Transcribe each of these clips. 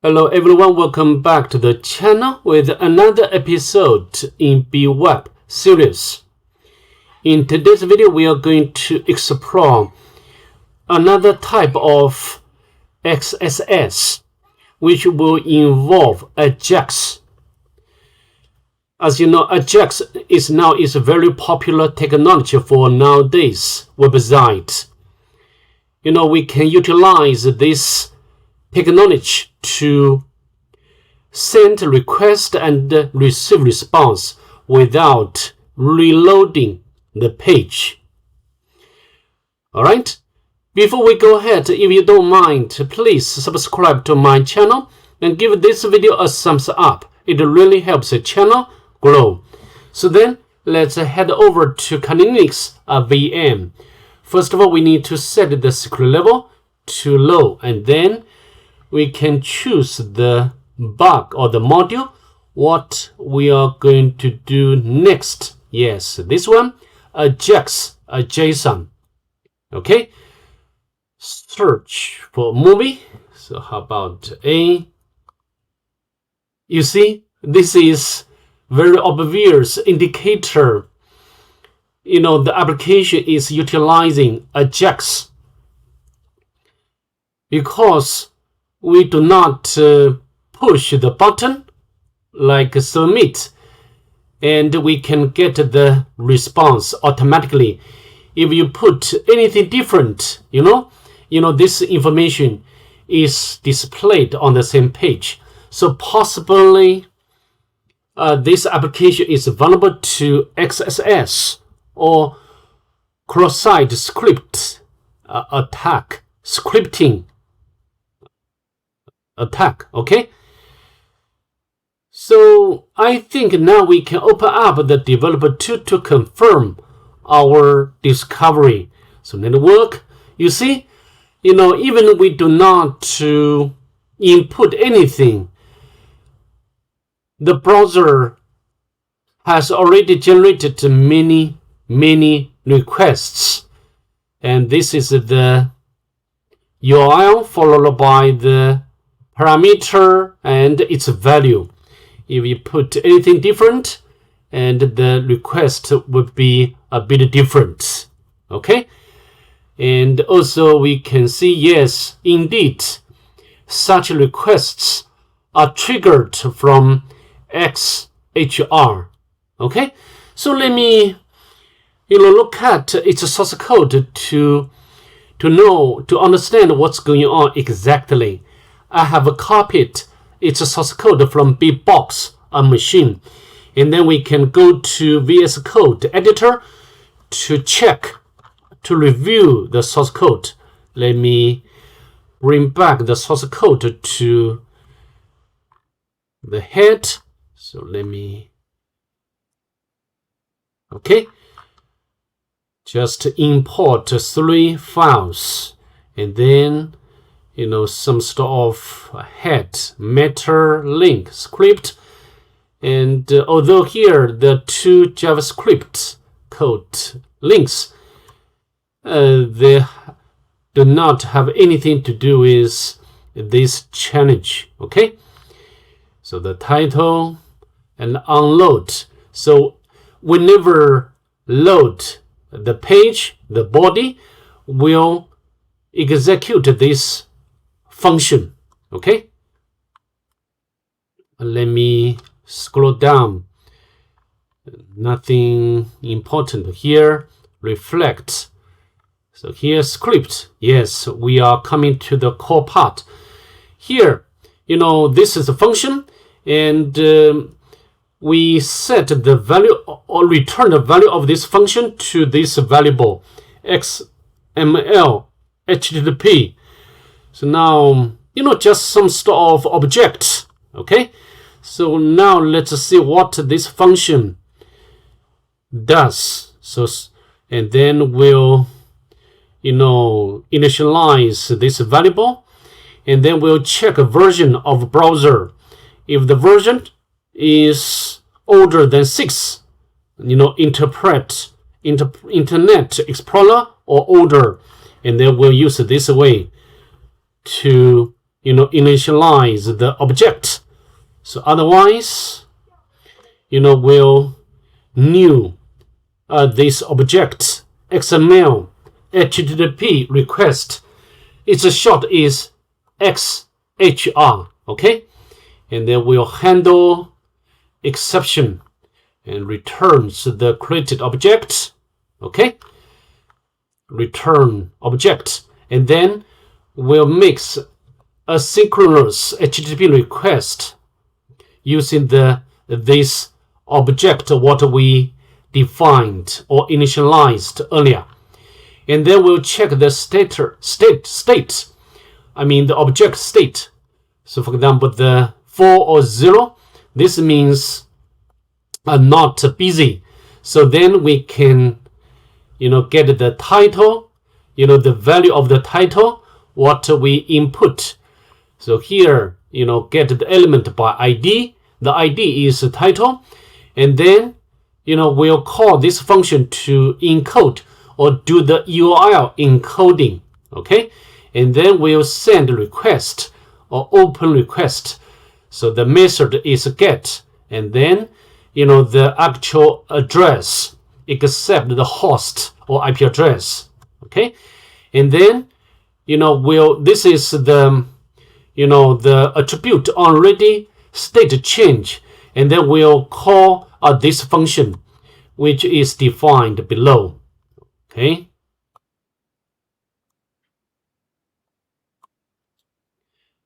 Hello everyone, welcome back to the channel with another episode in bWAPP series. In today's video, we are going to explore another type of XSS, which will involve AJAX. As you know, AJAX is a very popular technology for nowadays websites. We can utilize this technology to send request and receive response without reloading the page. Alright, before we go ahead, if you don't mind, please subscribe to my channel and give this video a thumbs up. It really helps the channel grow. So then, let's head over to Linux VM. First of all, we need to set the security level to low, and then we can choose the bug or the module, what we are going to do next. Yes, this one, AJAX, a JSON. Okay, search for movie. So how about A? You see, this is very obvious indicator. The application is utilizing AJAX because we do not push the button like submit, and we can get the response automatically. If you put anything different, this information is displayed on the same page. So possibly this application is vulnerable to XSS or cross-site script attack, scripting attack. Okay, so I think now we can open up the developer tool to confirm our discovery. So network, you see, even we do not input anything, the browser has already generated many requests, and this is the URL followed by the parameter and its value. If you put anything different, and the request would be a bit different. Okay, and also we can see, yes, indeed, such requests are triggered from XHR. Okay, so let me look at its source code to understand what's going on exactly. I have copied its source code from bbox, a machine, and then we can go to VS Code editor to check, to review the source code. Let me bring back the source code to the head. So let me, okay, just import 3 files, and then some sort of head, meta link script, and although here the 2 JavaScript code links, they do not have anything to do with this challenge. Okay, so the title and unload. So whenever load the page, the body will execute this function. Okay, let me scroll down. Nothing important here. Reflect. So here script. Yes, we are coming to the core part. Here, this is a function, and we set the value or return the value of this function to this variable XML HTTP. So now, just some sort of object. Okay, so now let's see what this function does. So, and then we'll, initialize this variable, and then we'll check a version of browser. If the version is older than 6, interpret Internet Explorer or older, and then we'll use this way to initialize the object. So otherwise, we'll new this object XML HTTP request. Its short is XHR, okay? And then we'll handle exception and returns the created object, okay? Return object, and then we'll mix a synchronous HTTP request using this object what we defined or initialized earlier. And then we'll check the state, the object state. So for example, the 4 or 0, this means not busy. So then we can, get the title, the value of the title, what we input. So here, get the element by ID. The ID is the title. And then, we'll call this function to encode or do the URL encoding, okay? And then we'll send request or open request. So the method is get, and then, the actual address except the host or IP address, okay? And then, this is the, the attribute already state change, and then we'll call this function, which is defined below. Okay.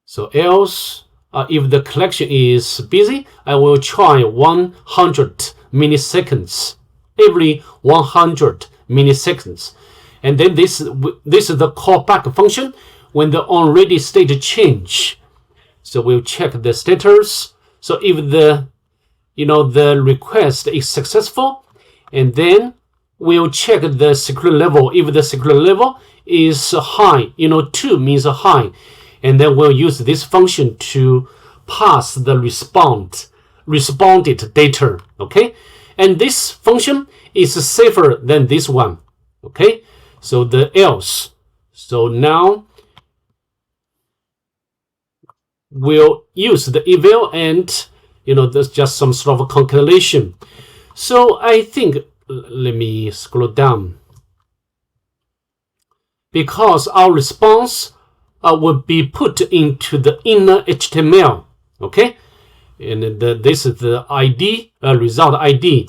So else, if the collection is busy, I will try 100 milliseconds. Every 100 milliseconds, and then this is the callback function when the already state change. So we'll check the status. So if the the request is successful, and then we'll check the security level. If the security level is high, 2 means high, and then we'll use this function to pass the responded data, okay? And this function is safer than this one, okay? So the else. So now we'll use the eval, and there's just some sort of calculation. So I think, let me scroll down, because our response will be put into the inner HTML, okay? And this is the ID, result ID.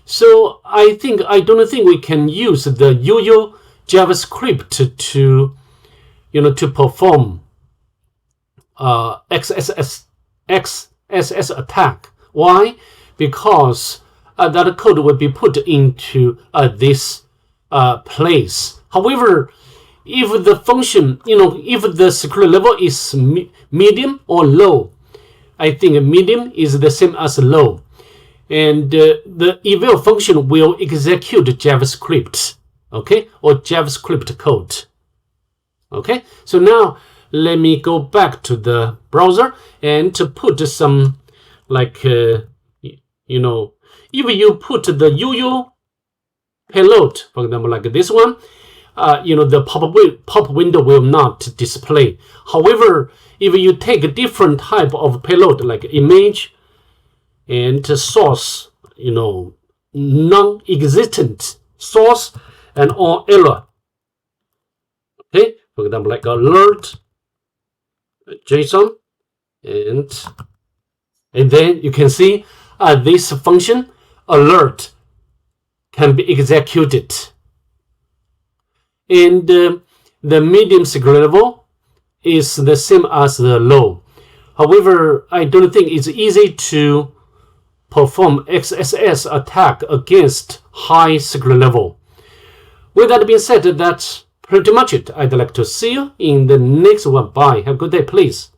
So I don't think we can use the usual JavaScript to perform XSS attack. Why? Because that code will be put into this place. However, if the function, if the security level is medium or low, I think medium is the same as low. And the eval function will execute JavaScript, okay, or JavaScript code. Okay, so now let me go back to the browser and to put some, like, if you put the usual payload, for example, like this one, the pop window will not display. However, if you take a different type of payload, like image and source, non-existent source and or error, okay, for example, like alert JSON, and then you can see this function alert can be executed. And the medium security level is the same as the low. However, I don't think it's easy to perform XSS attack against high security level. With that being said, that's pretty much it. I'd like to see you in the next one. Bye. Have a good day, please.